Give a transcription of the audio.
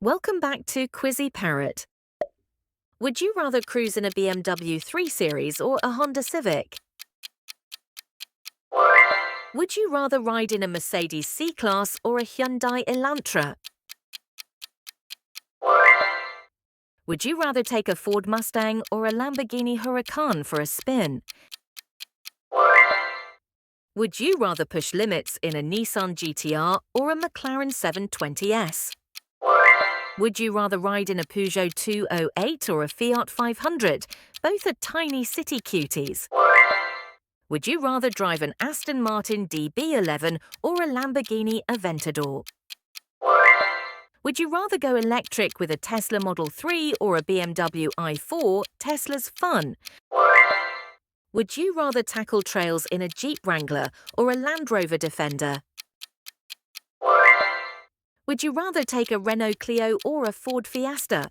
Welcome back to Quizzie Parrot. Would you rather cruise in a BMW 3 Series or a Honda Civic? Would you rather ride in a Mercedes C-Class or a Hyundai Elantra? Would you rather take a Ford Mustang or a Lamborghini Huracan for a spin? Would you rather push limits in a Nissan GTR or a McLaren 720S? Would you rather ride in a Peugeot 208 or a Fiat 500? Both are tiny city cuties. Would you rather drive an Aston Martin DB11 or a Lamborghini Aventador? Would you rather go electric with a Tesla Model 3 or a BMW i4, Tesla's fun? Would you rather tackle trails in a Jeep Wrangler or a Land Rover Defender? Would you rather take a Renault Clio or a Ford Fiesta?